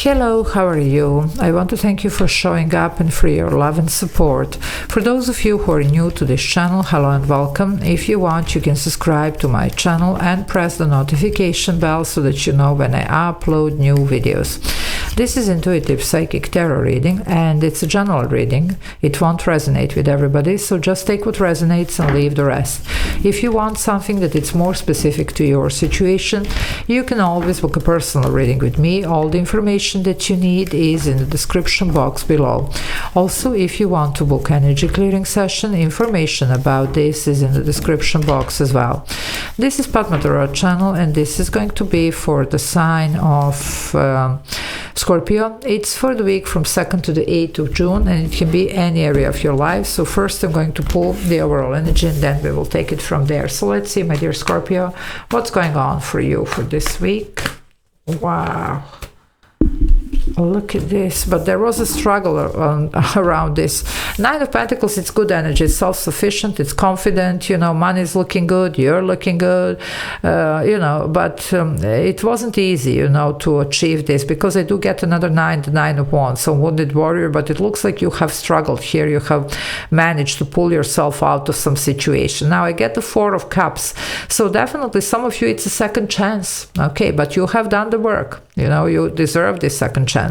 Hello, how are you? I want to thank you for showing up and for your love and support. For those of you who are new to this channel, hello and welcome. If you want, you can subscribe to my channel and press the notification bell so that you know when I upload new videos. This is intuitive psychic tarot reading and it's a general reading. It won't resonate with everybody, so just take what resonates and leave the rest. If you want something that is more specific to your situation, you can always book a personal reading with me. All the information that you need is in the description box below. Also, if you want to book energy clearing session, information about this is in the description box as well. This is Padma.tarot channel and this is going to be for the sign of Scorpio. It's for the week from 2nd to the 8th of June and it can be any area of your life. So first I'm going to pull the overall energy and then we will take it from there. So let's see, my dear Scorpio, what's going on for you for this week. Wow. Look at this, but there was a struggle around this. Nine of Pentacles, it's good energy, it's self-sufficient, it's confident, you know, money is looking good, you're looking good, you know, but it wasn't easy, you know, to achieve this because I do get another 9, the 9 of Wands, so Wounded Warrior, but it looks like you have struggled here, you have managed to pull yourself out of some situation. Now I get the 4 of Cups, so definitely some of you it's a second chance, okay, but you have done the work, you know, you deserve this second chance.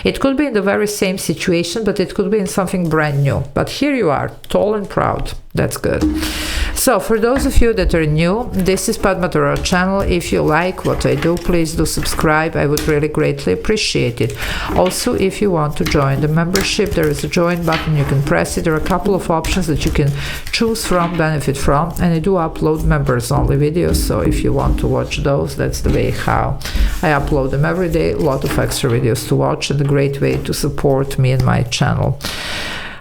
It could be in the very same situation, but it could be in something brand new. But here you are, tall and proud. That's good. So for those of you that are new, this is Padma.tarot channel. If you like what I do, please do subscribe. I would really greatly appreciate it. Also, if you want to join the membership, there is a join button. You can press it. There are a couple of options that you can choose from, benefit from, and I do upload members only videos. So if you want to watch those, that's the way how I upload them every day. A lot of extra videos to watch and a great way to support me and my channel.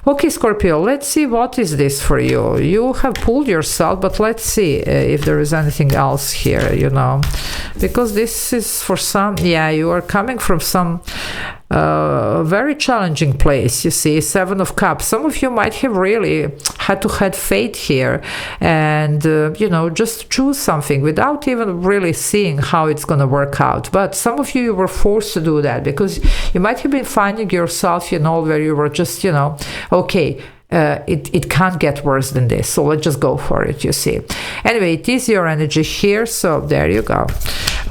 Okay, Scorpio, let's see what is this for you. You have pulled yourself, but let's see if there is anything else here, you know, because this is for some, yeah, you are coming from some very challenging place, you see, 7 of Cups. Some of you might have really had to have faith here and, you know, just choose something without even really seeing how it's going to work out. But some of you were forced to do that because you might have been finding yourself, you know, where you were just, you know, okay, it can't get worse than this, so let's just go for it, you see. Anyway, it is your energy here, so there you go.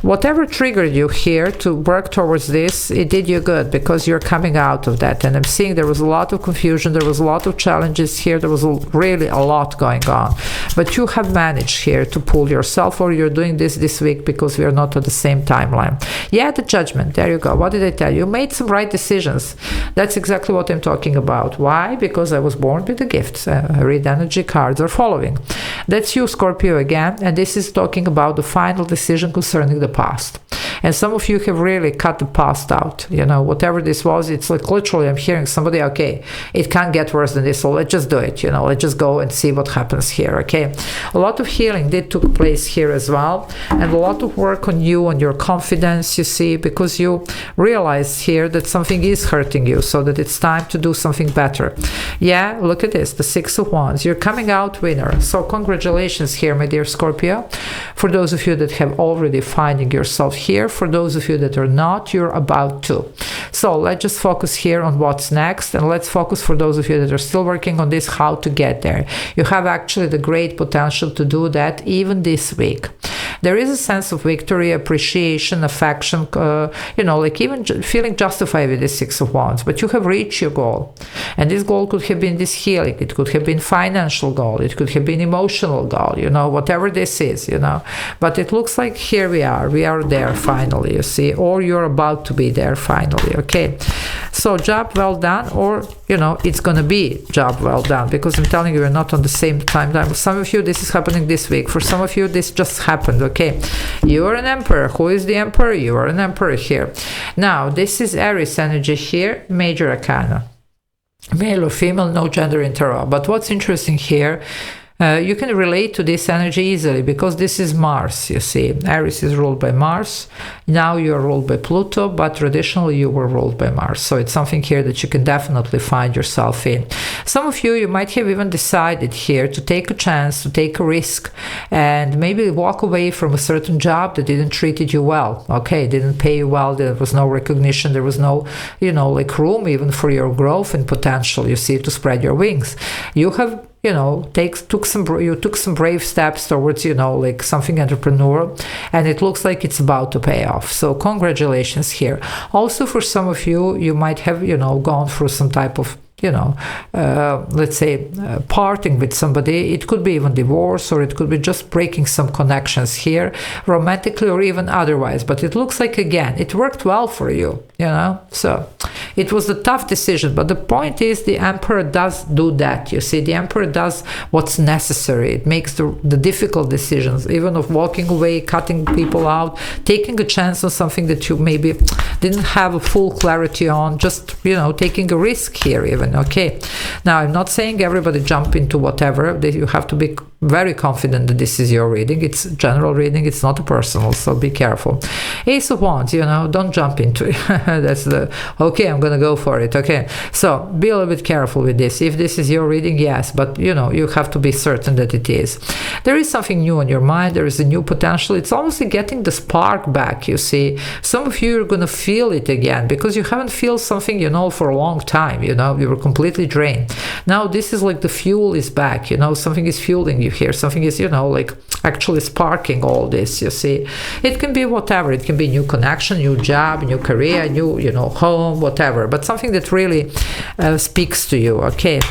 Whatever triggered you here to work towards this, it did you good because you're coming out of that. And I'm seeing there was a lot of confusion, there was a lot of challenges here, there was really a lot going on. But you have managed here to pull yourself, or you're doing this week because we are not at the same timeline. Yeah, the Judgment, there you go. What did I tell you? You made some right decisions. That's exactly what I'm talking about. Why? Because I was born with the gifts. Read energy cards are following. That's you, Scorpio, again, and this is talking about the final decision concerning the past. And some of you have really cut the past out, you know, whatever this was. It's like literally I'm hearing somebody, okay, it can't get worse than this, so let's just do it, you know, let's just go and see what happens here. Okay, a lot of healing did took place here as well, and a lot of work on you, on your confidence, you see, because you realize here that something is hurting you, so that it's time to do something better. Yeah, look at this, the 6 of Wands. You're coming out winner, so congratulations here, my dear Scorpio. For those of you that have already finding yourself here, for those of you that are not, you're about to. So let's just focus here on what's next, and let's focus for those of you that are still working on this, how to get there. You have actually the great potential to do that even this week. There is a sense of victory, appreciation, affection, you know, like even feeling justified with the 6 of Wands, but you have reached your goal. And this goal could have been this healing, it could have been financial goal, it could have been emotional goal, you know, whatever this is, you know. But it looks like here we are there finally, you see, or you're about to be there finally, okay. So job well done, or, you know, it's going to be job well done, because I'm telling you, we're not on the same timeline. For some of you, this is happening this week. For some of you, this just happened, okay. You are an emperor. Who is the emperor? You are an emperor here. Now, this is Aries energy here, major arcana. Male or female, no gender in tarot. But what's interesting here, You can relate to this energy easily because this is Mars, you see. Aries is ruled by Mars. Now you are ruled by Pluto, but traditionally you were ruled by Mars. So it's something here that you can definitely find yourself in. Some of you might have even decided here to take a chance, to take a risk, and maybe walk away from a certain job that didn't treat you well, okay, didn't pay you well, there was no recognition, there was no, like room even for your growth and potential, you see, to spread your wings. You have took some brave steps towards, like something entrepreneurial, and it looks like it's about to pay off. So congratulations here. Also, for some of you, you might have, gone through some type of let's say parting with somebody. It could be even divorce, or it could be just breaking some connections here, romantically or even otherwise. But it looks like, again, it worked well for you, so it was a tough decision. But the point is, the Emperor does do that, you see. The Emperor does what's necessary. It makes the difficult decisions, even of walking away, cutting people out, taking a chance on something that you maybe didn't have a full clarity on, just taking a risk here even. Okay, now I'm not saying everybody jump into whatever. You have to be very confident that this is your reading. It's general reading, it's not a personal, so be careful. Ace of Wands, don't jump into it. That's okay, I'm gonna go for it. Okay, so be a little bit careful with this. If this is your reading, yes, but you have to be certain that it is. There is something new on your mind, there is a new potential. It's almost like getting the spark back, you see. Some of you are gonna feel it again, because you haven't felt something, for a long time. You were completely drained. Now this is like the fuel is back, something is fueling you here, something is, like actually sparking all this, you see. It can be whatever, it can be new connection, new job, new career, new, home, whatever, but something that really speaks to you, okay.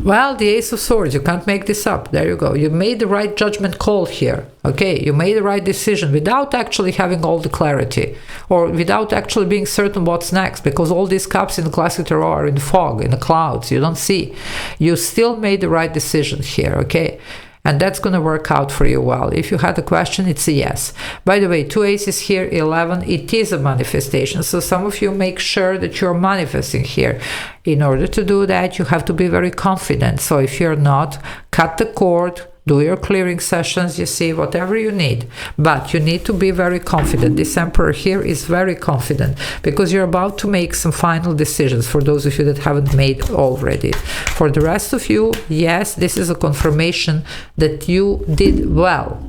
Well, the Ace of Swords, you can't make this up. There you go. You made the right judgment call here. Okay, you made the right decision without actually having all the clarity, or without actually being certain what's next, because all these cups in the classic tarot are in the fog, in the clouds. You don't see. You still made the right decision here, okay? And that's going to work out for you well. If you had a question, it's a yes. By the way, 2 aces here, 11, it is a manifestation. So some of you make sure that you're manifesting here. In order to do that, you have to be very confident. So if you're not, cut the cord, do your clearing sessions, you see, whatever you need. But you need to be very confident. This Emperor here is very confident, because you're about to make some final decisions, for those of you that haven't made already. For the rest of you, yes, this is a confirmation that you did well.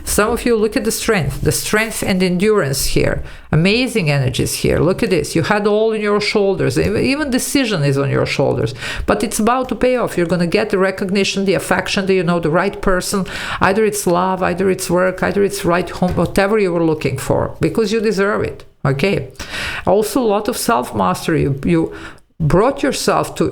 Some of you, look at the strength and endurance here. Amazing energies here. Look at this. You had all in your shoulders. Even decision is on your shoulders. But it's about to pay off. You're going to get the recognition, the affection, the right person. Either it's love, either it's work, either it's right home, whatever you were looking for, because you deserve it. Okay. Also, a lot of self-mastery. You brought yourself to,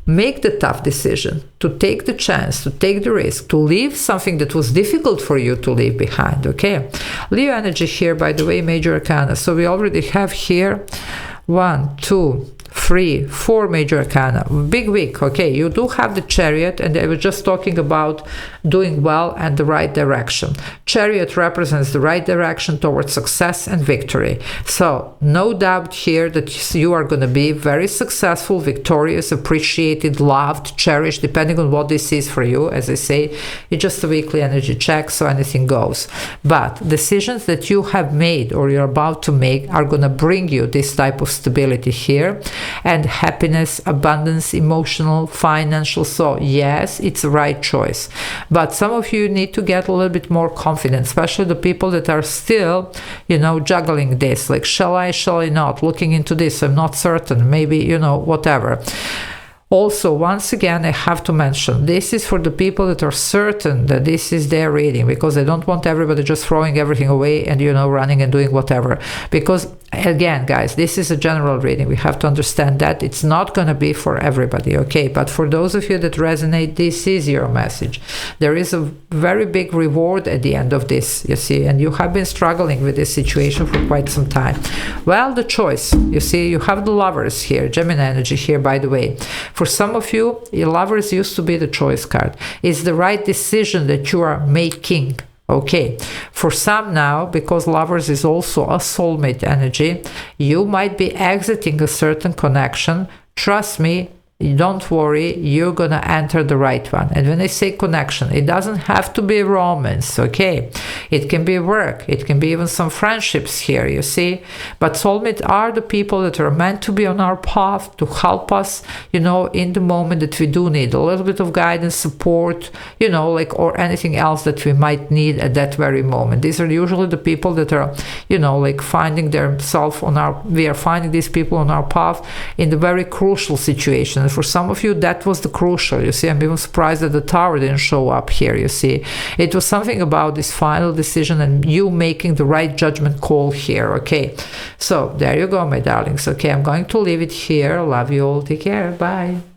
make the tough decision, to take the chance, to take the risk, to leave something that was difficult for you to leave behind, okay? Leo energy here, by the way, major arcana. So we already have here 1, 2, 3, 4 major arcana. Big week, okay? You do have the Chariot, and I was just talking about doing well and the right direction. Chariot represents the right direction towards success and victory. So no doubt here that you are going to be very successful, victorious, appreciated, loved, cherished, depending on what this is for you. As I say, it's just a weekly energy check, so anything goes. But decisions that you have made or you're about to make are going to bring you this type of stability here, and happiness, abundance, emotional, financial. So yes, it's the right choice. But some of you need to get a little bit more confident, especially the people that are still, juggling this, like, shall I not, looking into this, I'm not certain, maybe, whatever. Also, once again, I have to mention, this is for the people that are certain that this is their reading, because I don't want everybody just throwing everything away and, running and doing whatever. Because, again, guys, this is a general reading. We have to understand that it's not going to be for everybody, okay? But for those of you that resonate, this is your message. There is a very big reward at the end of this, you see, and you have been struggling with this situation for quite some time. Well, the choice, you see, you have the Lovers here, Gemini energy here, by the way. For some of you, your Lovers used to be the choice card. It's the right decision that you are making. Okay, for some now, because Lovers is also a soulmate energy, you might be exiting a certain connection. Trust me, don't worry, you're gonna enter the right one. And when I say connection, it doesn't have to be romance, okay? It can be work, it can be even some friendships here, you see? But soulmates are the people that are meant to be on our path, to help us, you know, in the moment that we do need a little bit of guidance, support, you know, like, or anything else that we might need at that very moment. These are usually the people that are, you know, like finding themselves on our, we are finding these people on our path in the very crucial situation. And for some of you, that was the crucial, you see. I'm even surprised that the Tower didn't show up here, you see. It was something about this final decision and you making the right judgment call here, okay? So there you go, my darlings. Okay, I'm going to leave it here. Love you all. Take care. Bye.